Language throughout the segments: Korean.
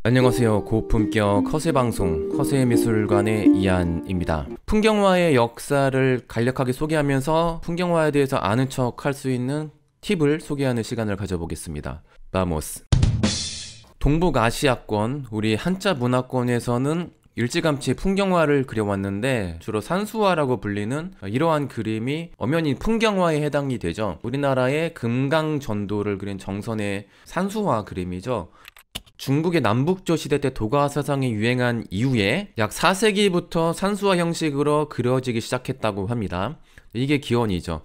안녕하세요. 고품격 허세방송 허세미술관의 이한입니다. 풍경화의 역사를 간략하게 소개하면서 풍경화에 대해서 아는 척 할 수 있는 팁을 소개하는 시간을 가져보겠습니다. 바모스. 동북아시아권, 우리 한자 문화권에서는 일찌감치 풍경화를 그려왔는데 주로 산수화라고 불리는 이러한 그림이 엄연히 풍경화에 해당이 되죠. 우리나라의 금강전도를 그린 정선의 산수화 그림이죠. 중국의 남북조 시대 때 도가 사상이 유행한 이후에 약 4세기부터 산수화 형식으로 그려지기 시작했다고 합니다. 이게 기원이죠.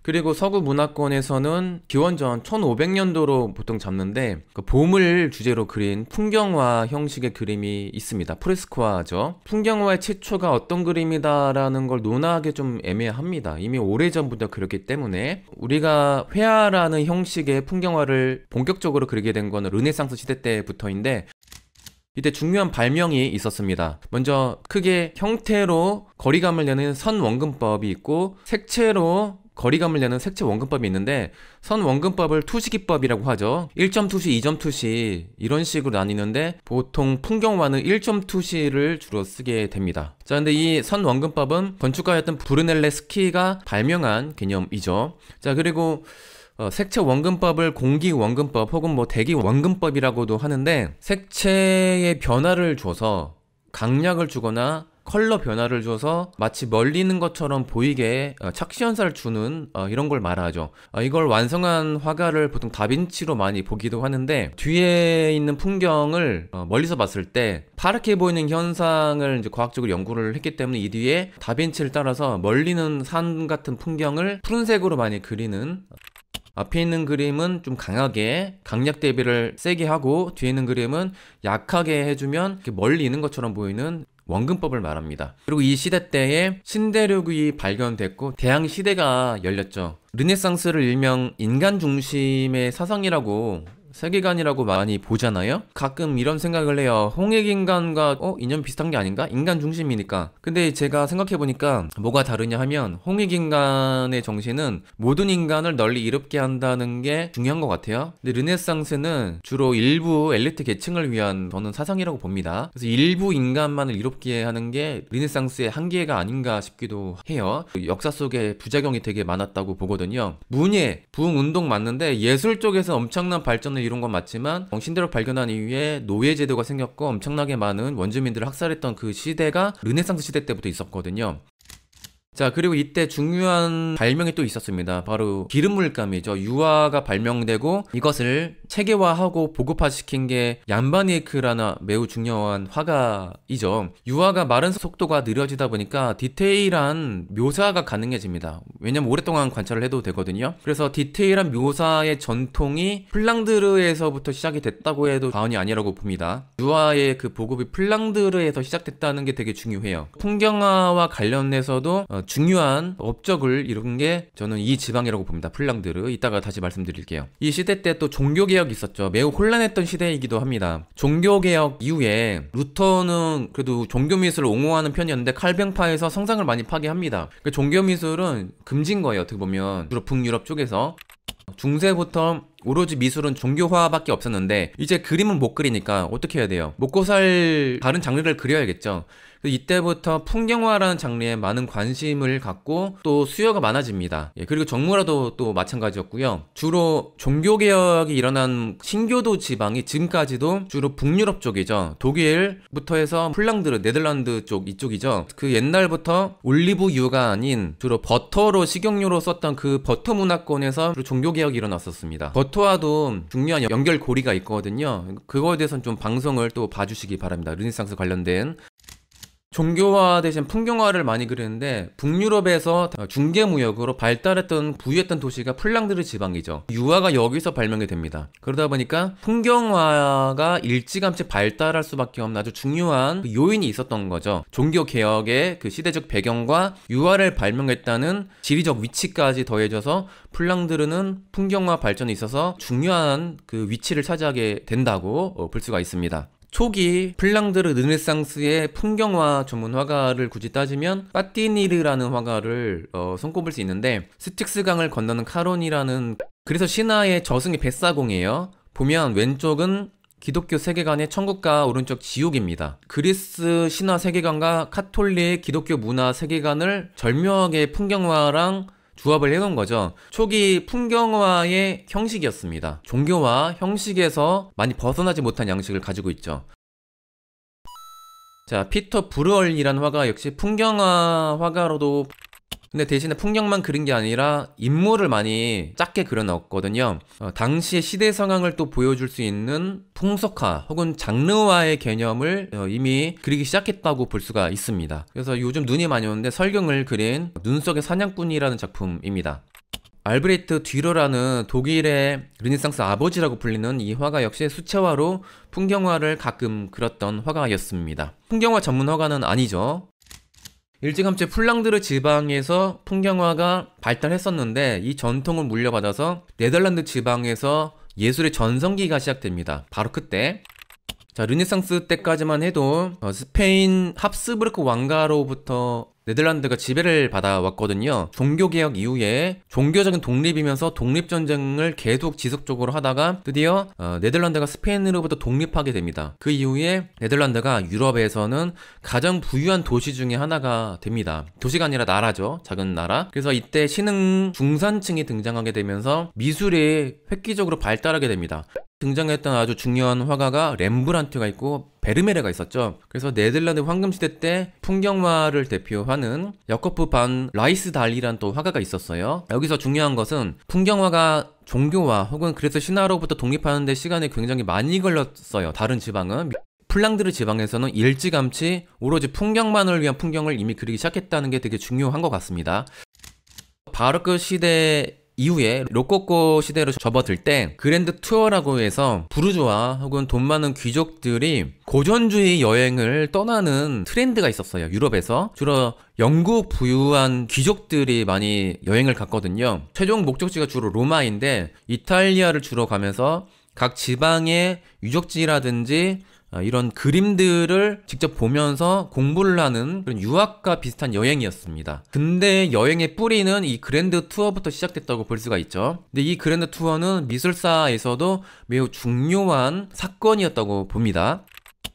그리고 서구 문화권에서는 기원전 1500년도로 보통 잡는데 봄을 주제로 그린 풍경화 형식의 그림이 있습니다. 프레스코화죠. 풍경화의 최초가 어떤 그림이다라는 걸 논하기 좀 애매합니다. 이미 오래전부터 그렸기 때문에 우리가 회화라는 형식의 풍경화를 본격적으로 그리게 된 거는 르네상스 시대 때부터인데 이때 중요한 발명이 있었습니다. 먼저 크게 형태로 거리감을 내는 선원근법이 있고 색채로 거리감을 내는 색채 원근법이 있는데 선 원근법을 투시기법이라고 하죠. 1점 투시, 2점 투시 이런 식으로 나뉘는데 보통 풍경화는 1점 투시를 주로 쓰게 됩니다. 자, 근데 이 선 원근법은 건축가였던 브루넬레스키가 발명한 개념이죠. 자, 그리고 색채 원근법을 공기 원근법 혹은 뭐 대기 원근법이라고도 하는데 색채의 변화를 줘서 강약을 주거나 컬러 변화를 줘서 마치 멀리 있는 것처럼 보이게 착시현상을 주는 이런 걸 말하죠. 이걸 완성한 화가를 보통 다빈치로 많이 보기도 하는데 뒤에 있는 풍경을 멀리서 봤을 때 파랗게 보이는 현상을 이제 과학적으로 연구를 했기 때문에 이 뒤에 다빈치를 따라서 멀리는 산 같은 풍경을 푸른색으로 많이 그리는 앞에 있는 그림은 좀 강하게 강약 대비를 세게 하고 뒤에 있는 그림은 약하게 해주면 멀리 있는 것처럼 보이는 원근법을 말합니다. 그리고 이 시대 때에 신대륙이 발견됐고 대항 시대가 열렸죠. 르네상스를 일명 인간 중심의 사상이라고 세계관이라고 많이 보잖아요. 가끔 이런 생각을 해요. 홍익인간과 이념 비슷한 게 아닌가? 인간 중심이니까. 근데 제가 생각해보니까 뭐가 다르냐 하면 홍익인간의 정신은 모든 인간을 널리 이롭게 한다는 게 중요한 것 같아요. 근데 르네상스는 주로 일부 엘리트 계층을 위한 저는 사상이라고 봅니다. 그래서 일부 인간만을 이롭게 하는 게 르네상스의 한계가 아닌가 싶기도 해요. 역사 속에 부작용이 되게 많았다고 보거든요. 문예, 부흥운동 맞는데 예술 쪽에서 엄청난 발전을 이룬 건 맞지만 신대륙 발견한 이후에 노예제도가 생겼고 엄청나게 많은 원주민들을 학살했던 그 시대가 르네상스 시대 때부터 있었거든요. 자, 그리고 이때 중요한 발명이 또 있었습니다. 바로 기름물감이죠. 유화가 발명되고 이것을 체계화하고 보급화시킨 게 얀바니에크라는 매우 중요한 화가이죠. 유화가 마른 속도가 느려지다 보니까 디테일한 묘사가 가능해집니다. 왜냐면 오랫동안 관찰을 해도 되거든요. 그래서 디테일한 묘사의 전통이 플랑드르에서부터 시작이 됐다고 해도 과언이 아니라고 봅니다. 유화의 그 보급이 플랑드르에서 시작됐다는 게 되게 중요해요. 풍경화와 관련해서도 중요한 업적을 이룬 게 저는 이 지방이라고 봅니다. 플랑드르. 이따가 다시 말씀드릴게요. 이 시대 때 또 종교개혁이 있었죠. 매우 혼란했던 시대이기도 합니다. 종교개혁 이후에 루터는 그래도 종교미술을 옹호하는 편이었는데 칼뱅파에서 성상을 많이 파괴합니다. 종교미술은 금지인 거예요. 어떻게 보면 주로 북유럽 쪽에서 중세부터 오로지 미술은 종교화밖에 없었는데 이제 그림은 못 그리니까 어떻게 해야 돼요? 먹고 살 다른 장르를 그려야겠죠. 이때부터 풍경화라는 장르에 많은 관심을 갖고 또 수요가 많아집니다. 그리고 정무라도 또 마찬가지였고요. 주로 종교개혁이 일어난 신교도 지방이 지금까지도 주로 북유럽 쪽이죠. 독일부터 해서 플랑드르, 네덜란드 쪽 이쪽이죠. 그 옛날부터 올리브유가 아닌 주로 버터로 식용유로 썼던 그 버터 문화권에서 주로 종교개혁이 일어났었습니다. 버터와도 중요한 연결고리가 있거든요. 그거에 대해서는 좀 방송을 또 봐주시기 바랍니다. 르네상스 관련된 종교화 대신 풍경화를 많이 그리는데 북유럽에서 중개무역으로 발달했던 부유했던 도시가 플랑드르 지방이죠. 유화가 여기서 발명이 됩니다. 그러다 보니까 풍경화가 일찌감치 발달할 수밖에 없는 아주 중요한 요인이 있었던 거죠. 종교개혁의 그 시대적 배경과 유화를 발명했다는 지리적 위치까지 더해져서 플랑드르는 풍경화 발전에 있어서 중요한 그 위치를 차지하게 된다고 볼 수가 있습니다. 초기 플랑드르 르네상스의 풍경화 전문 화가를 굳이 따지면 빠띠니르라는 화가를 손꼽을 수 있는데 스틱스강을 건너는 카론이라는 그래서 신화의 저승의 뱃사공이에요. 보면 왼쪽은 기독교 세계관의 천국과 오른쪽 지옥입니다. 그리스 신화 세계관과 카톨릭 기독교 문화 세계관을 절묘하게 풍경화랑 조합을 해놓은 거죠. 초기 풍경화의 형식이었습니다. 종교와 형식에서 많이 벗어나지 못한 양식을 가지고 있죠. 자, 피터 브루얼이라는 화가 역시 풍경화 화가로도, 근데 대신에 풍경만 그린 게 아니라 인물을 많이 작게 그려놨거든요. 당시의 시대 상황을 또 보여줄 수 있는 풍속화 혹은 장르화의 개념을 이미 그리기 시작했다고 볼 수가 있습니다. 그래서 요즘 눈이 많이 오는데 설경을 그린 눈 속의 사냥꾼이라는 작품입니다. 알브레히트 듀러라는 독일의 르네상스 아버지라고 불리는 이 화가 역시 수채화로 풍경화를 가끔 그렸던 화가였습니다. 풍경화 전문 화가는 아니죠. 일찌감치 플랑드르 지방에서 풍경화가 발달했었는데 이 전통을 물려받아서 네덜란드 지방에서 예술의 전성기가 시작됩니다. 바로 그때. 자, 르네상스 때까지만 해도 스페인 합스부르크 왕가로부터 네덜란드가 지배를 받아왔거든요. 종교개혁 이후에 종교적인 독립이면서 독립전쟁을 계속 지속적으로 하다가 드디어 네덜란드가 스페인으로부터 독립하게 됩니다. 그 이후에 네덜란드가 유럽에서는 가장 부유한 도시 중에 하나가 됩니다. 도시가 아니라 나라죠. 작은 나라. 그래서 이때 신흥 중산층이 등장하게 되면서 미술이 획기적으로 발달하게 됩니다. 등장했던 아주 중요한 화가가 렘브란트가 있고 베르메르가 있었죠. 그래서 네덜란드 황금시대 때 풍경화를 대표하는 야코프 반 라이스달이란 또 화가가 있었어요. 여기서 중요한 것은 풍경화가 종교화 혹은 그래서 신화로부터 독립하는 데 시간이 굉장히 많이 걸렸어요. 다른 지방은. 플랑드르 지방에서는 일찌감치 오로지 풍경만을 위한 풍경을 이미 그리기 시작했다는 게 되게 중요한 것 같습니다. 바로크 시대 이후에 로코코 시대로 접어들 때 그랜드 투어라고 해서 부르주아 혹은 돈 많은 귀족들이 고전주의 여행을 떠나는 트렌드가 있었어요. 유럽에서 주로 영국 부유한 귀족들이 많이 여행을 갔거든요. 최종 목적지가 주로 로마인데 이탈리아를 주로 가면서 각 지방의 유적지라든지 이런 그림들을 직접 보면서 공부를 하는 그런 유학과 비슷한 여행이었습니다. 근데 여행의 뿌리는 이 그랜드 투어부터 시작됐다고 볼 수가 있죠. 근데 이 그랜드 투어는 미술사에서도 매우 중요한 사건이었다고 봅니다.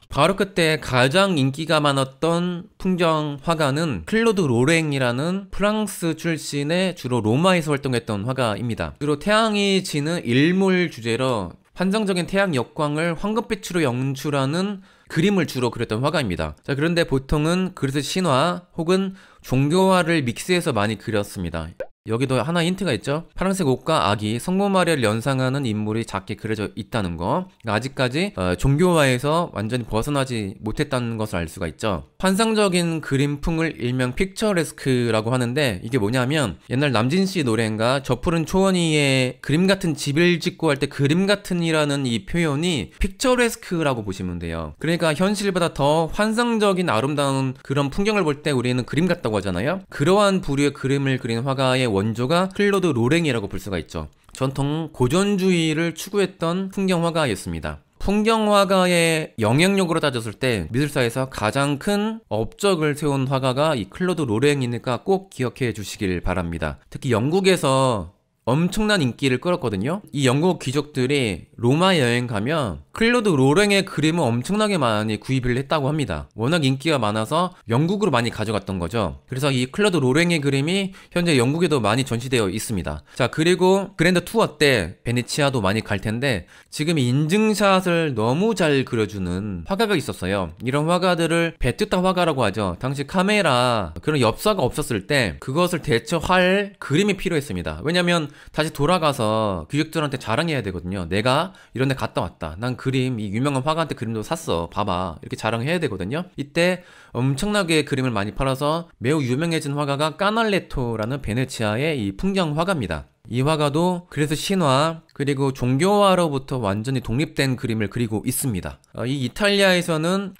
바로 그때 가장 인기가 많았던 풍경 화가는 클로드 로랭이라는 프랑스 출신의 주로 로마에서 활동했던 화가입니다. 주로 태양이 지는 일몰 주제로 환상적인 태양 역광을 황금빛으로 연출하는 그림을 주로 그렸던 화가입니다. 자, 그런데 보통은 그리스 신화 혹은 종교화를 믹스해서 많이 그렸습니다. 여기도 하나 힌트가 있죠. 파란색 옷과 아기, 성모 마리아를 연상하는 인물이 작게 그려져 있다는 거. 아직까지 종교화에서 완전히 벗어나지 못했다는 것을 알 수가 있죠. 환상적인 그림풍을 일명 픽처레스크라고 하는데 이게 뭐냐면 옛날 남진씨 노래인가 저 푸른 초원위에 그림 같은 집을 짓고 할 때 그림 같은이라는 이 표현이 픽처레스크라고 보시면 돼요. 그러니까 현실보다 더 환상적인 아름다운 그런 풍경을 볼 때 우리는 그림 같다고 하잖아요. 그러한 부류의 그림을 그린 화가의 원조가 클로드 로랭이라고 볼 수가 있죠. 전통 고전주의를 추구했던 풍경화가였습니다. 풍경화가의 영향력으로 따졌을 때 미술사에서 가장 큰 업적을 세운 화가가 이 클로드 로랭이니까 꼭 기억해 주시길 바랍니다. 특히 영국에서 엄청난 인기를 끌었거든요. 이 영국 귀족들이 로마 여행 가면 클로드 로랭의 그림을 엄청나게 많이 구입을 했다고 합니다. 워낙 인기가 많아서 영국으로 많이 가져갔던 거죠. 그래서 이 클로드 로랭의 그림이 현재 영국에도 많이 전시되어 있습니다. 자, 그리고 그랜드 투어 때 베네치아도 많이 갈 텐데 지금 인증샷을 너무 잘 그려주는 화가가 있었어요. 이런 화가들을 베투타 화가라고 하죠. 당시 카메라 그런 엽사가 없었을 때 그것을 대처할 그림이 필요했습니다. 왜냐면 다시 돌아가서 귀족들한테 자랑해야 되거든요. 내가 이런 데 갔다 왔다. 난 그림, 이 유명한 화가한테 그림도 샀어. 봐봐. 이렇게 자랑해야 되거든요. 이때 엄청나게 그림을 많이 팔아서 매우 유명해진 화가가 까날레토라는 베네치아의 이 풍경 화가입니다. 이 화가도 그래서 신화 그리고 종교화로부터 완전히 독립된 그림을 그리고 있습니다. 이 이탈리아에서는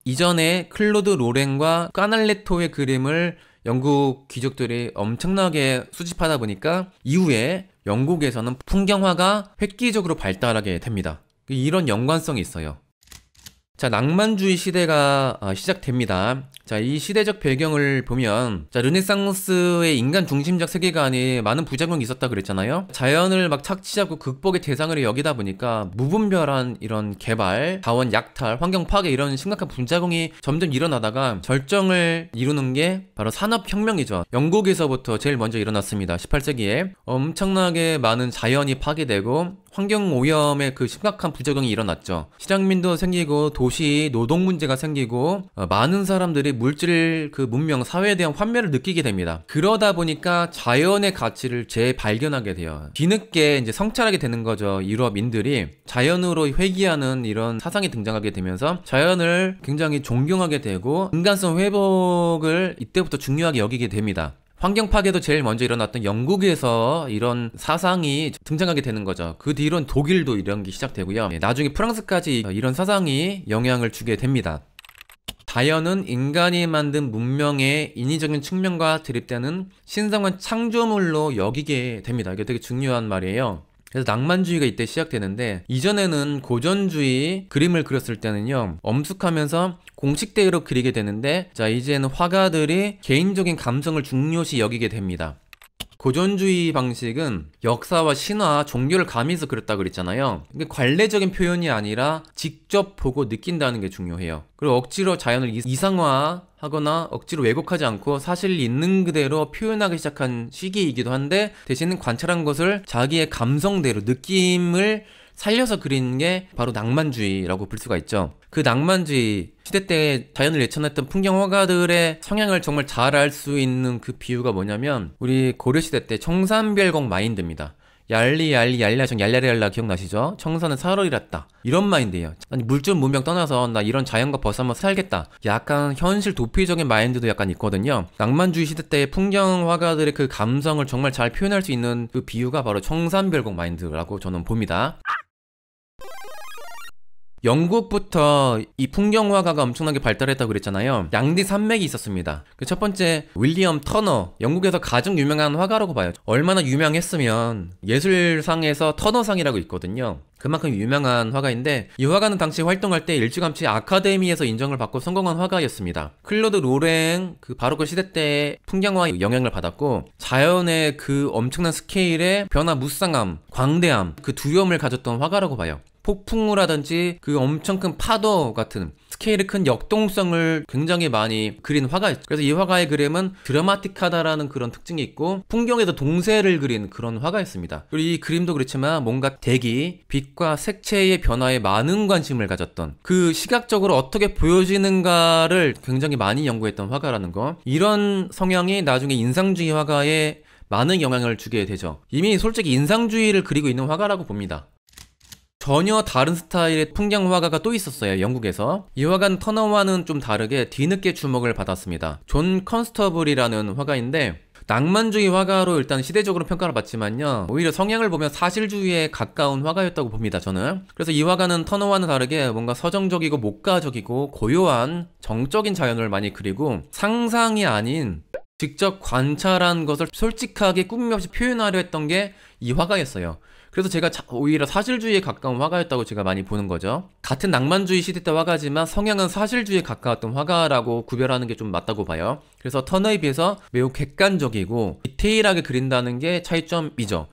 이전에 클로드 로랭과 까날레토의 그림을 영국 귀족들이 엄청나게 수집하다 보니까 이후에 영국에서는 풍경화가 획기적으로 발달하게 됩니다. 이런 연관성이 있어요. 자, 낭만주의 시대가 시작됩니다. 자, 이 시대적 배경을 보면, 자, 르네상스의 인간 중심적 세계관이 많은 부작용이 있었다 그랬잖아요. 자연을 막 착취하고 극복의 대상으로 여기다 보니까 무분별한 이런 개발, 자원 약탈, 환경 파괴 이런 심각한 부작용이 점점 일어나다가 절정을 이루는 게 바로 산업혁명이죠. 영국에서부터 제일 먼저 일어났습니다. 18세기에 엄청나게 많은 자연이 파괴되고 환경 오염의 그 심각한 부작용이 일어났죠. 실향민도 생기고 도시 노동 문제가 생기고 많은 사람들이 물질 그 문명 사회에 대한 환멸을 느끼게 됩니다. 그러다 보니까 자연의 가치를 재발견하게 돼요. 뒤늦게 이제 성찰하게 되는 거죠. 유럽인들이 자연으로 회귀하는 이런 사상이 등장하게 되면서 자연을 굉장히 존경하게 되고 인간성 회복을 이때부터 중요하게 여기게 됩니다. 환경 파괴도 제일 먼저 일어났던 영국에서 이런 사상이 등장하게 되는 거죠. 그 뒤로는 독일도 이런 게 시작되고요. 나중에 프랑스까지 이런 사상이 영향을 주게 됩니다. 자연은 인간이 만든 문명의 인위적인 측면과 대립되는 신성한 창조물로 여기게 됩니다. 이게 되게 중요한 말이에요. 그래서 낭만주의가 이때 시작되는데, 이전에는 고전주의 그림을 그렸을 때는요 엄숙하면서 공식대로 그리게 되는데, 자, 이제는 화가들이 개인적인 감성을 중요시 여기게 됩니다. 고전주의 방식은 역사와 신화, 종교를 가미해서 그렸다 그랬잖아요. 이게 관례적인 표현이 아니라 직접 보고 느낀다는 게 중요해요. 그리고 억지로 자연을 이상화하거나 억지로 왜곡하지 않고 사실 있는 그대로 표현하기 시작한 시기이기도 한데, 대신 관찰한 것을 자기의 감성대로 느낌을 살려서 그리는 게 바로 낭만주의라고 볼 수가 있죠. 그 낭만주의 시대 때 자연을 예찬했던 풍경화가들의 성향을 정말 잘 알 수 있는 그 비유가 뭐냐면, 우리 고려시대 때 청산별곡 마인드입니다. 얄리얄리 얄리아정 얄야리얄라 기억나시죠? 청산은 살얼이랐다, 이런 마인드예요. 아니, 물질 문명 떠나서 나 이런 자연과 벗어나면 살겠다, 약간 현실 도피적인 마인드도 약간 있거든요. 낭만주의 시대 때의 풍경화가들의 그 감성을 정말 잘 표현할 수 있는 그 비유가 바로 청산별곡 마인드라고 저는 봅니다. 영국부터 이 풍경화가가 엄청나게 발달했다고 그랬잖아요. 양대 산맥이 있었습니다. 그 첫 번째 윌리엄 터너, 영국에서 가장 유명한 화가라고 봐요. 얼마나 유명했으면 예술상에서 터너상이라고 있거든요. 그만큼 유명한 화가인데, 이 화가는 당시 활동할 때 일찌감치 아카데미에서 인정을 받고 성공한 화가였습니다. 클로드 로랭 그 바로크 시대 때의 풍경화에 영향을 받았고, 자연의 그 엄청난 스케일의 변화, 무쌍함, 광대함, 그 두려움을 가졌던 화가라고 봐요. 폭풍우라든지 그 엄청 큰 파도 같은 스케일이 큰 역동성을 굉장히 많이 그린 화가였죠. 그래서 이 화가의 그림은 드라마틱하다라는 그런 특징이 있고, 풍경에서 동세를 그린 그런 화가였습니다. 그리고 이 그림도 그렇지만 뭔가 대기, 빛과 색채의 변화에 많은 관심을 가졌던, 그 시각적으로 어떻게 보여지는가를 굉장히 많이 연구했던 화가라는 거, 이런 성향이 나중에 인상주의 화가에 많은 영향을 주게 되죠. 이미 솔직히 인상주의를 그리고 있는 화가라고 봅니다. 전혀 다른 스타일의 풍경화가가 또 있었어요, 영국에서. 이 화가는 터너와는 좀 다르게 뒤늦게 주목을 받았습니다. 존 컨스터블이라는 화가인데, 낭만주의 화가로 일단 시대적으로 평가를 받지만요, 오히려 성향을 보면 사실주의에 가까운 화가였다고 봅니다, 저는. 그래서 이 화가는 터너와는 다르게 뭔가 서정적이고 목가적이고 고요한 정적인 자연을 많이 그리고, 상상이 아닌 직접 관찰한 것을 솔직하게 꾸밈 없이 표현하려 했던 게 이 화가였어요. 그래서 제가 오히려 사실주의에 가까운 화가였다고 제가 많이 보는 거죠. 같은 낭만주의 시대 때 화가지만 성향은 사실주의에 가까웠던 화가라고 구별하는 게 좀 맞다고 봐요. 그래서 터너에 비해서 매우 객관적이고 디테일하게 그린다는 게 차이점이죠.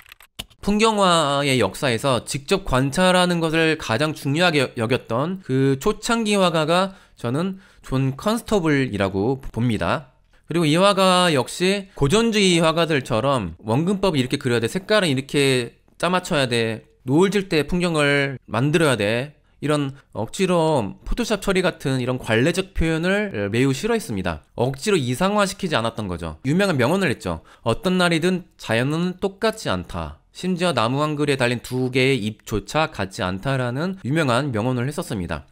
풍경화의 역사에서 직접 관찰하는 것을 가장 중요하게 여겼던 그 초창기 화가가 저는 존 컨스터블이라고 봅니다. 그리고 이 화가 역시 고전주의 화가들처럼 원근법이 이렇게 그려야 돼, 색깔은 이렇게 짜맞춰야 돼, 노을 질 때 풍경을 만들어야 돼, 이런 억지로 포토샵 처리 같은 이런 관례적 표현을 매우 싫어했습니다. 억지로 이상화시키지 않았던 거죠. 유명한 명언을 했죠. 어떤 날이든 자연은 똑같지 않다, 심지어 나무 한 그루에 달린 두 개의 잎조차 같지 않다라는 유명한 명언을 했었습니다.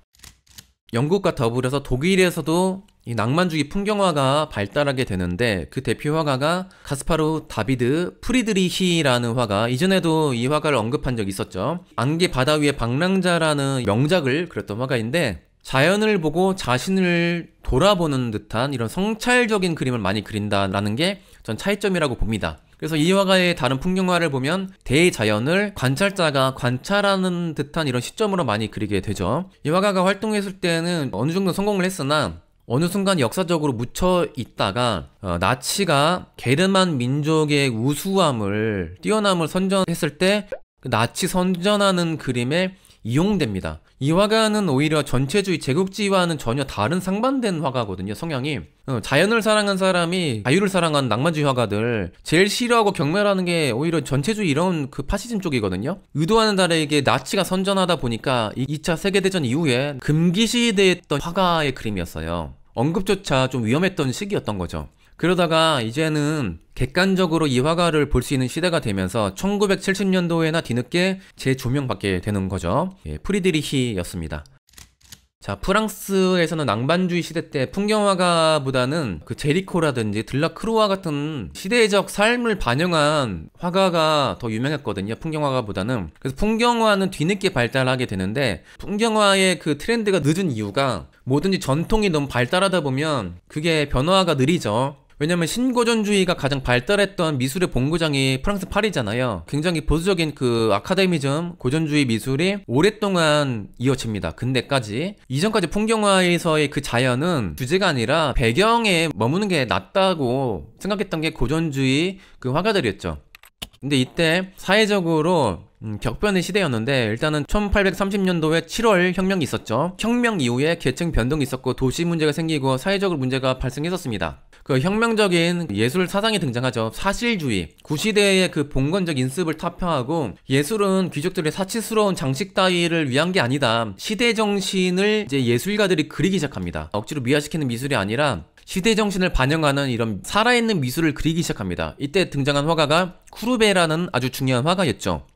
영국과 더불어서 독일에서도 이 낭만주의 풍경화가 발달하게 되는데, 그 대표 화가가 가스파르 다비드 프리드리히라는 화가, 이전에도 이 화가를 언급한 적이 있었죠. 안개 바다 위의 방랑자라는 명작을 그렸던 화가인데, 자연을 보고 자신을 돌아보는 듯한 이런 성찰적인 그림을 많이 그린다라는 게 전 차이점이라고 봅니다. 그래서 이 화가의 다른 풍경화를 보면 대자연을 관찰자가 관찰하는 듯한 이런 시점으로 많이 그리게 되죠. 이 화가가 활동했을 때는 어느 정도 성공을 했으나 어느 순간 역사적으로 묻혀 있다가 나치가 게르만 민족의 우수함을 뛰어남을 선전했을 때 그 나치 선전하는 그림에 이용됩니다. 이 화가는 오히려 전체주의 제국주의와는 전혀 다른 상반된 화가거든요. 성향이 자연을 사랑한 사람이 자유를 사랑한 낭만주의 화가들 제일 싫어하고 경멸하는 게 오히려 전체주의 이런 그 파시즘 쪽이거든요. 의도와는 다르게 나치가 선전하다 보니까 2차 세계대전 이후에 금기시됐던 화가의 그림이었어요. 언급조차 좀 위험했던 시기였던 거죠. 그러다가 이제는 객관적으로 이 화가를 볼 수 있는 시대가 되면서 1970년도에나 뒤늦게 재조명받게 되는 거죠. 프리드리히였습니다. 자, 프랑스에서는 낭만주의 시대 때 풍경화가보다는 그 제리코라든지 들라크루아 같은 시대적 삶을 반영한 화가가 더 유명했거든요. 풍경화가보다는. 그래서 풍경화는 뒤늦게 발달하게 되는데 풍경화의 그 트렌드가 늦은 이유가 뭐든지 전통이 너무 발달하다 보면 그게 변화가 느리죠. 왜냐면 신고전주의가 가장 발달했던 미술의 본고장이 프랑스 파리잖아요. 굉장히 보수적인 그 아카데미즘, 고전주의 미술이 오랫동안 이어집니다. 근대까지. 이전까지 풍경화에서의 그 자연은 주제가 아니라 배경에 머무는 게 낫다고 생각했던 게 고전주의 그 화가들이었죠. 근데 이때 사회적으로 격변의 시대였는데 일단은 1830년도에 7월 혁명이 있었죠. 혁명 이후에 계층 변동이 있었고 도시 문제가 생기고 사회적으로 문제가 발생했었습니다. 그 혁명적인 예술 사상이 등장하죠. 사실주의. 구시대의 그 봉건적 인습을 타파하고 예술은 귀족들의 사치스러운 장식 따위를 위한 게 아니다. 시대 정신을 이제 예술가들이 그리기 시작합니다. 억지로 미화시키는 미술이 아니라 시대 정신을 반영하는 이런 살아있는 미술을 그리기 시작합니다. 이때 등장한 화가가 쿠르베라는 아주 중요한 화가였죠.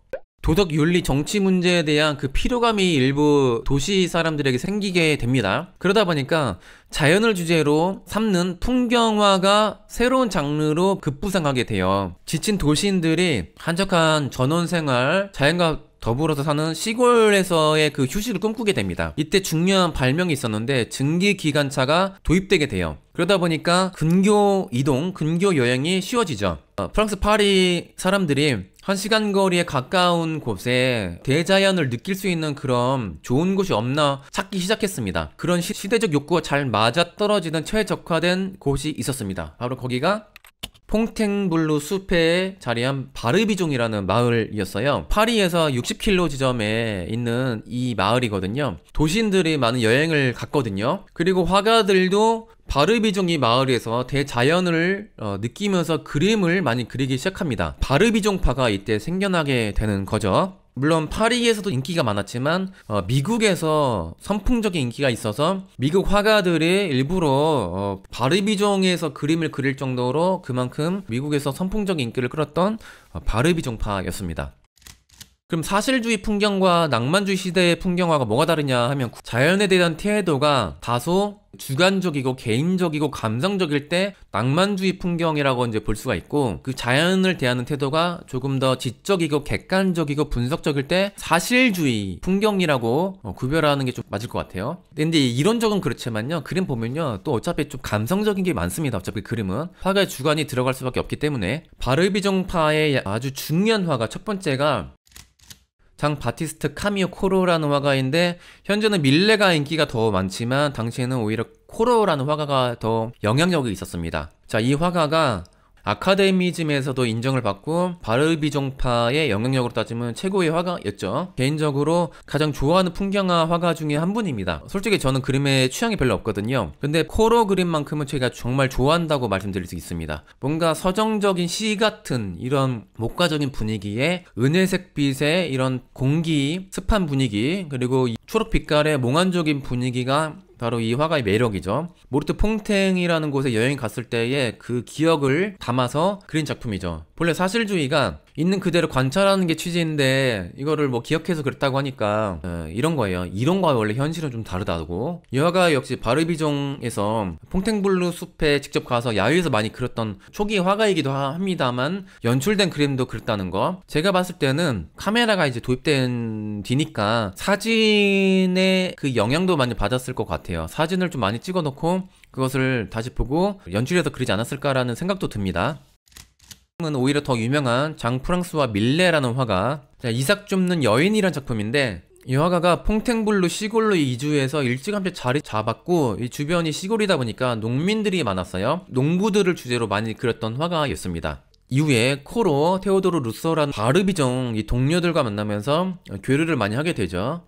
도덕, 윤리, 정치 문제에 대한 그 피로감이 일부 도시 사람들에게 생기게 됩니다. 그러다 보니까 자연을 주제로 삼는 풍경화가 새로운 장르로 급부상하게 돼요. 지친 도시인들이 한적한 전원생활, 자연과 더불어서 사는 시골에서의 그 휴식을 꿈꾸게 됩니다. 이때 중요한 발명이 있었는데 증기기관차가 도입되게 돼요. 그러다 보니까 근교 이동, 근교 여행이 쉬워지죠. 프랑스 파리 사람들이 1시간 거리에 가까운 곳에 대자연을 느낄 수 있는 그런 좋은 곳이 없나 찾기 시작했습니다. 그런 시대적 욕구가 잘 맞아떨어지는 최적화된 곳이 있었습니다. 바로 거기가 퐁탱블루 숲에 자리한 바르비종이라는 마을이었어요. 파리에서 60km 지점에 있는 이 마을이거든요. 도시인들이 많은 여행을 갔거든요. 그리고 화가들도 바르비종 이 마을에서 대자연을 느끼면서 그림을 많이 그리기 시작합니다. 바르비종파가 이때 생겨나게 되는 거죠. 물론 파리에서도 인기가 많았지만 미국에서 선풍적인 인기가 있어서 미국 화가들이 일부러 바르비종에서 그림을 그릴 정도로 그만큼 미국에서 선풍적인 인기를 끌었던 바르비종파였습니다. 그럼 사실주의 풍경과 낭만주의 시대의 풍경화가 뭐가 다르냐 하면 자연에 대한 태도가 다소 주관적이고 개인적이고 감성적일 때 낭만주의 풍경이라고 이제 볼 수가 있고, 그 자연을 대하는 태도가 조금 더 지적이고 객관적이고 분석적일 때 사실주의 풍경이라고 구별하는 게 좀 맞을 것 같아요. 근데 이론적은 그렇지만요, 그림 보면요 또 어차피 좀 감성적인 게 많습니다. 어차피 그림은 화가의 주관이 들어갈 수밖에 없기 때문에. 바르비종파의 아주 중요한 화가 첫 번째가 장 바티스트 카미오 코로라는 화가인데, 현재는 밀레가 인기가 더 많지만 당시에는 오히려 코로라는 화가가 더 영향력이 있었습니다. 자, 이 화가가 아카데미즘에서도 인정을 받고 바르비종파의 영향력으로 따지면 최고의 화가였죠. 개인적으로 가장 좋아하는 풍경화 화가 중에 한 분입니다. 솔직히 저는 그림에 취향이 별로 없거든요. 근데 코로 그림만큼은 제가 정말 좋아한다고 말씀드릴 수 있습니다. 뭔가 서정적인 시 같은 이런 목가적인 분위기에 은혜색 빛의 이런 공기, 습한 분위기, 그리고 초록 빛깔의 몽환적인 분위기가 바로 이 화가의 매력이죠. 모르트 퐁탱이라는 곳에 여행 갔을 때의 그 기억을 담아서 그린 작품이죠. 본래 사실주의가 있는 그대로 관찰하는 게 취지인데 이거를 뭐 기억해서 그랬다고 하니까 이런 거예요. 이론과 원래 현실은 좀 다르다고. 이 화가 역시 바르비종에서 퐁탱블루 숲에 직접 가서 야외에서 많이 그렸던 초기 화가이기도 합니다만 연출된 그림도 그렸다는 거. 제가 봤을 때는 카메라가 이제 도입된 뒤니까 사진의 그 영향도 많이 받았을 것 같아요. 사진을 좀 많이 찍어놓고 그것을 다시 보고 연출해서 그리지 않았을까라는 생각도 듭니다. 은 오히려 더 유명한 장 프랑스와 밀레라는 화가, 자, 이삭 줍는 여인이란 작품인데, 이 화가가 퐁탱블루 시골로 이주해서 일찌감치 자리 잡았고, 이 주변이 시골이다 보니까 농민들이 많았어요. 농부들을 주제로 많이 그렸던 화가였습니다. 이후에 코로 테오도르 루소라는 바르비종 이 동료들과 만나면서 교류를 많이 하게 되죠.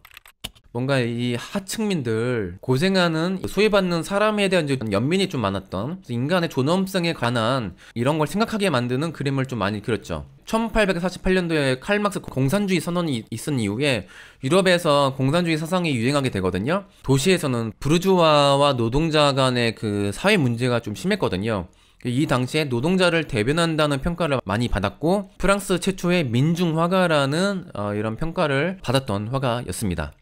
뭔가 이 하층민들, 고생하는 소외받는 사람에 대한 연민이 좀 많았던, 인간의 존엄성에 관한 이런 걸 생각하게 만드는 그림을 좀 많이 그렸죠. 1848년도에 칼막스 공산주의 선언이 있은 이후에 유럽에서 공산주의 사상이 유행하게 되거든요. 도시에서는 부르주아와 노동자 간의 그 사회 문제가 좀 심했거든요. 이 당시에 노동자를 대변한다는 평가를 많이 받았고, 프랑스 최초의 민중화가라는 이런 평가를 받았던 화가였습니다.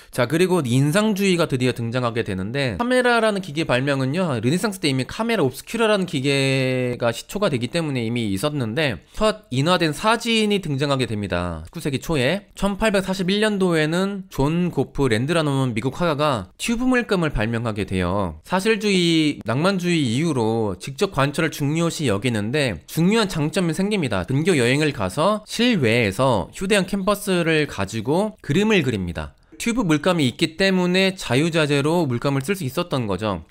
자, 그리고 인상주의가 드디어 등장하게 되는데, 카메라라는 기계 발명은요, 르네상스 때 이미 카메라 옵스큐라라는 기계가 시초가 되기 때문에 이미 있었는데, 첫 인화된 사진이 등장하게 됩니다. 19세기 초에 1841년도에는 존 고프 랜드라는 미국 화가가 튜브 물감을 발명하게 돼요. 사실주의, 낭만주의 이후로 직접 관찰을 중요시 여기는데 중요한 장점이 생깁니다. 근교 여행을 가서 실외에서 휴대용 캔버스를 가지고 그림을 그립니다. 튜브 물감이 있기 때문에 자유자재로 물감을 쓸 수 있었던 거죠.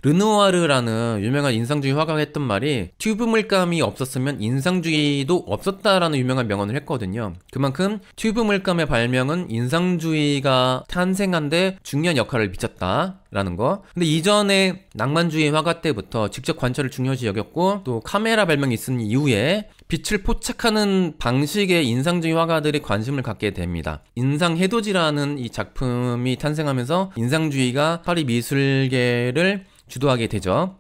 르누아르라는 유명한 인상주의 화가가 했던 말이, 튜브 물감이 없었으면 인상주의도 없었다라는 유명한 명언을 했거든요. 그만큼 튜브 물감의 발명은 인상주의가 탄생한데 중요한 역할을 미쳤다라는 거. 근데 이전에 낭만주의 화가 때부터 직접 관찰을 중요시 여겼고, 또 카메라 발명이 있은 이후에 빛을 포착하는 방식에 인상주의 화가들이 관심을 갖게 됩니다. 인상해돋이라는 이 작품이 탄생하면서 인상주의가 파리 미술계를 주도하게 되죠.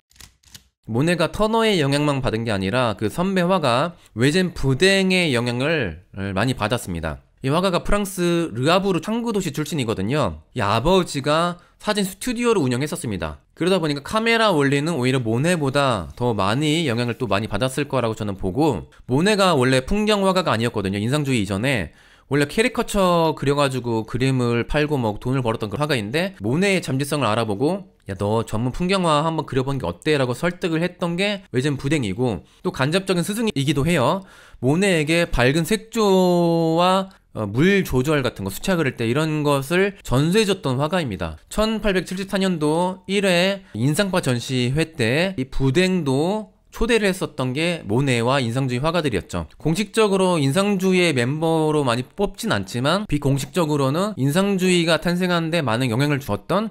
모네가 터너의 영향만 받은 게 아니라 그 선배 화가 외젠 부댕의 영향을 많이 받았습니다. 이 화가가 프랑스 르아브르 항구도시 출신이거든요. 이 아버지가 사진 스튜디오를 운영했었습니다. 그러다 보니까 카메라 원리는 오히려 모네보다 더 많이 영향을 또 많이 받았을 거라고 저는 보고, 모네가 원래 풍경 화가가 아니었거든요. 인상주의 이전에 원래 캐리커처 그려가지고 그림을 팔고 뭐 돈을 벌었던 그 화가인데, 모네의 잠재성을 알아보고 야, 너 전문 풍경화 한번 그려보는 게 어때? 라고 설득을 했던 게 외젠 부댕이고, 또 간접적인 스승이기도 해요. 모네에게 밝은 색조와 물 조절 같은 거, 수채화 그릴 때 이런 것을 전수해줬던 화가입니다. 1874년도 1회 인상파 전시회 때 이 부댕도 초대를 했었던 게 모네와 인상주의 화가들이었죠. 공식적으로 인상주의의 멤버로 많이 뽑진 않지만 비공식적으로는 인상주의가 탄생하는데 많은 영향을 주었던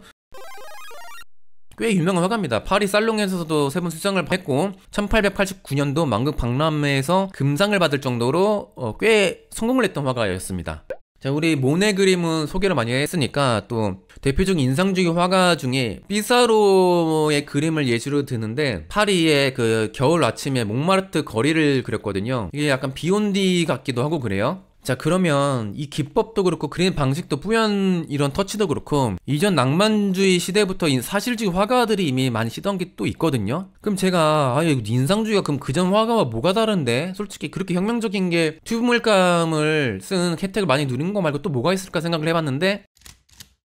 꽤 유명한 화가입니다. 파리 살롱에서도 3번 수상을 했고, 1889년도 만극 박람회에서 금상을 받을 정도로 꽤 성공을 했던 화가였습니다. 자, 우리 모네 그림은 소개를 많이 했으니까 또 대표적인 인상주의 화가 중에 피사로의 그림을 예시로 드는데, 파리의 그 겨울 아침에 몽마르트 거리를 그렸거든요. 이게 약간 비욘디 같기도 하고 그래요. 자, 그러면 이 기법도 그렇고 그림 방식도 뿌연 이런 터치도 그렇고 이전 낭만주의 시대부터 사실주의 화가들이 이미 많이 쓰던 게 또 있거든요. 그럼 제가 인상주의가 그럼 그전 화가와 뭐가 다른데, 솔직히 그렇게 혁명적인 게 튜브 물감을 쓴 혜택을 많이 누린 거 말고 또 뭐가 있을까 생각을 해봤는데,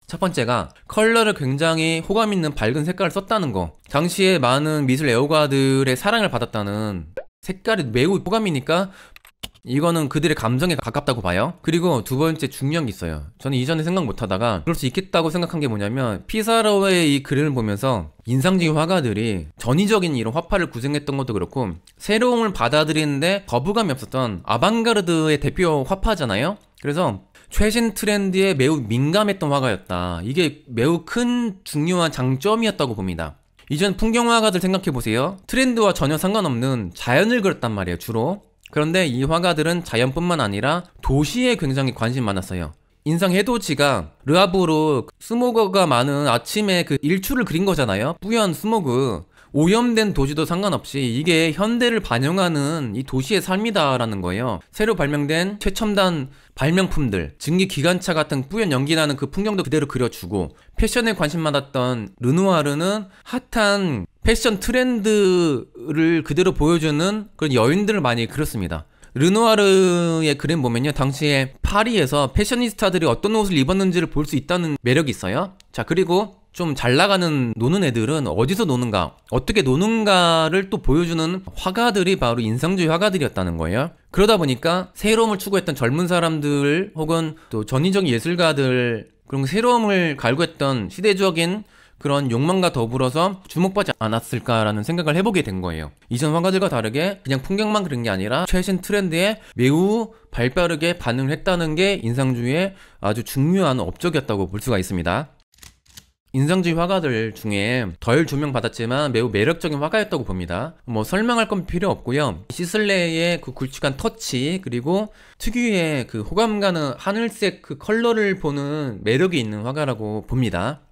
첫 번째가 컬러를 굉장히 호감 있는 밝은 색깔을 썼다는 거. 당시에 많은 미술 애호가들의 사랑을 받았다는, 색깔이 매우 호감이니까 이거는 그들의 감정에 가깝다고 봐요. 그리고 두 번째 중요한 게 있어요. 저는 이전에 생각 못하다가 그럴 수 있겠다고 생각한 게 뭐냐면, 피사로의 이 그림을 보면서 인상주의 화가들이 전위적인 이런 화파를 구성했던 것도 그렇고, 새로움을 받아들이는데 거부감이 없었던 아방가르드의 대표 화파잖아요. 그래서 최신 트렌드에 매우 민감했던 화가였다. 이게 매우 큰 중요한 장점이었다고 봅니다. 이전 풍경화가들 생각해보세요. 트렌드와 전혀 상관없는 자연을 그렸단 말이에요, 주로. 그런데 이 화가들은 자연뿐만 아니라 도시에 굉장히 관심이 많았어요. 인상해돋이가 르아브르 스모그가 많은 아침에 그 일출을 그린 거잖아요. 뿌연 스모그. 오염된 도시도 상관없이 이게 현대를 반영하는 이 도시의 삶이다라는 거예요. 새로 발명된 최첨단 발명품들, 증기기관차 같은 뿌연 연기나는 그 풍경도 그대로 그려주고, 패션에 관심 많았던 르누아르는 핫한 패션 트렌드를 그대로 보여주는 그런 여인들을 많이 그렸습니다. 르누아르의 그림 보면요, 당시에 파리에서 패셔니스타들이 어떤 옷을 입었는지를 볼 수 있다는 매력이 있어요. 자, 그리고 좀 잘 나가는 노는 애들은 어디서 노는가, 어떻게 노는가를 또 보여주는 화가들이 바로 인상주의 화가들이었다는 거예요. 그러다 보니까 새로움을 추구했던 젊은 사람들 혹은 또 전위적인 예술가들, 그런 새로움을 갈구했던 시대적인 그런 욕망과 더불어서 주목받지 않았을까라는 생각을 해보게 된 거예요. 이전 화가들과 다르게 그냥 풍경만 그린 게 아니라 최신 트렌드에 매우 발빠르게 반응을 했다는 게 인상주의의 아주 중요한 업적이었다고 볼 수가 있습니다. 인상주의 화가들 중에 덜 조명받았지만 매우 매력적인 화가였다고 봅니다. 뭐 설명할 건 필요 없고요. 시슬레의 그 굵직한 터치, 그리고 특유의 그 호감 가는 하늘색 그 컬러를 보는 매력이 있는 화가라고 봅니다.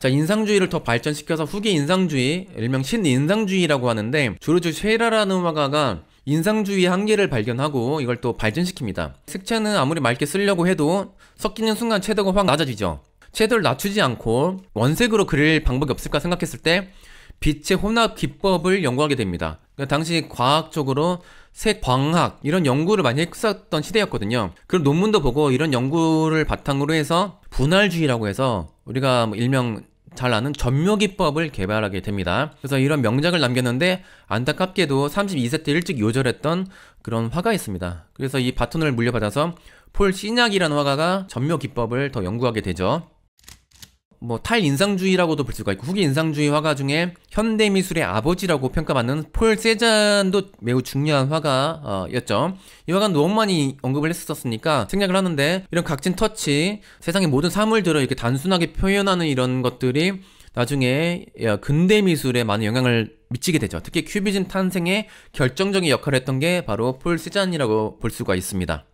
자, 인상주의를 더 발전시켜서 후기 인상주의, 일명 신인상주의라고 하는데, 주로 쉐라라는 화가가 인상주의의 한계를 발견하고 이걸 또 발전시킵니다. 색채는 아무리 맑게 쓰려고 해도 섞이는 순간 채도가 확 낮아지죠. 채도를 낮추지 않고 원색으로 그릴 방법이 없을까 생각했을 때 빛의 혼합 기법을 연구하게 됩니다. 그러니까 당시 과학적으로 색 광학 이런 연구를 많이 했었던 시대였거든요. 그런 논문도 보고 이런 연구를 바탕으로 해서 분할주의라고 해서 우리가 일명 잘 아는 전묘기법을 개발하게 됩니다. 그래서 이런 명작을 남겼는데 안타깝게도 32세 때 일찍 요절했던 그런 화가 있습니다. 그래서 이 바톤을 물려받아서 폴 시럈이라는 화가가 전묘기법을 더 연구하게 되죠. 뭐 탈인상주의라고도 볼 수가 있고, 후기 인상주의 화가 중에 현대미술의 아버지라고 평가받는 폴 세잔도 매우 중요한 화가였죠. 이 화가는 너무 많이 언급을 했었으니까 생략을 하는데, 이런 각진 터치, 세상의 모든 사물들을 이렇게 단순하게 표현하는 이런 것들이 나중에 근대미술에 많은 영향을 미치게 되죠. 특히 큐비즘 탄생에 결정적인 역할을 했던 게 바로 폴 세잔이라고 볼 수가 있습니다.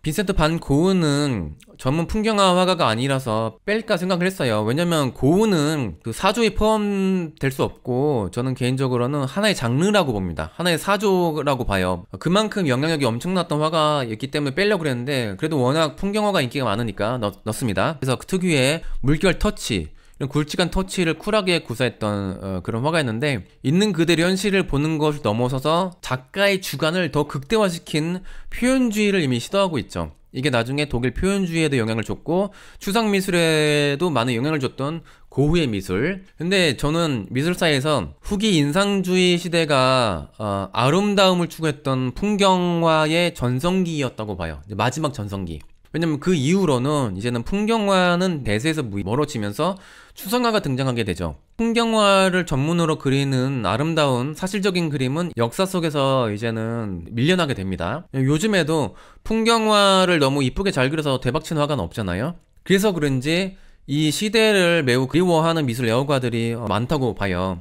빈센트 반 고흐는 전문 풍경화 화가가 아니라서 뺄까 생각을 했어요. 왜냐면 고흐는 그 사조에 포함될 수 없고, 저는 개인적으로는 하나의 장르라고 봅니다. 하나의 사조라고 봐요. 그만큼 영향력이 엄청났던 화가였기 때문에 빼려고 그랬는데, 그래도 워낙 풍경화가 인기가 많으니까 넣습니다. 그래서 그 특유의 물결 터치, 이런 굵직한 터치를 쿨하게 구사했던 그런 화가였는데, 있는 그대로 현실을 보는 것을 넘어서서 작가의 주관을 더 극대화시킨 표현주의를 이미 시도하고 있죠. 이게 나중에 독일 표현주의에도 영향을 줬고 추상미술에도 많은 영향을 줬던 고흐의 미술. 근데 저는 미술사에서 후기 인상주의 시대가 아름다움을 추구했던 풍경화의 전성기였다고 봐요. 마지막 전성기. 왜냐면 그 이후로는 이제는 풍경화는 대세에서 멀어지면서 추상화가 등장하게 되죠. 풍경화를 전문으로 그리는 아름다운 사실적인 그림은 역사 속에서 이제는 밀려나게 됩니다. 요즘에도 풍경화를 너무 이쁘게 잘 그려서 대박친 화가는 없잖아요. 그래서 그런지 이 시대를 매우 그리워하는 미술 애호가들이 많다고 봐요.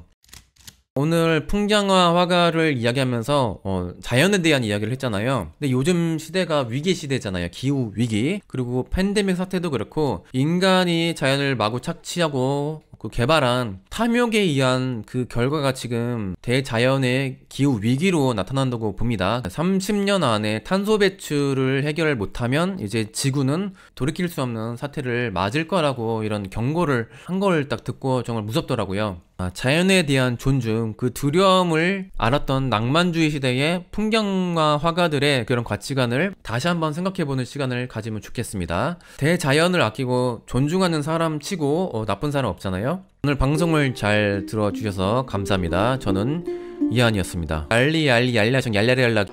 오늘 풍경화 화가를 이야기하면서 자연에 대한 이야기를 했잖아요. 근데 요즘 시대가 위기 시대잖아요. 기후 위기, 그리고 팬데믹 사태도 그렇고, 인간이 자연을 마구 착취하고 그 개발한 탐욕에 의한 그 결과가 지금 대자연의 기후 위기로 나타난다고 봅니다. 30년 안에 탄소 배출을 해결을 못하면 이제 지구는 돌이킬 수 없는 사태를 맞을 거라고 이런 경고를 한 걸 딱 듣고 정말 무섭더라고요. 자연에 대한 존중, 그 두려움을 알았던 낭만주의 시대의 풍경화 화가들의 그런 가치관을 다시 한번 생각해보는 시간을 가지면 좋겠습니다. 대자연을 아끼고 존중하는 사람 치고 나쁜 사람 없잖아요. 오늘 방송을 잘 들어주셔서 감사합니다. 저는 이한이었습니다. 알리 얄라정 얄라리 얄라.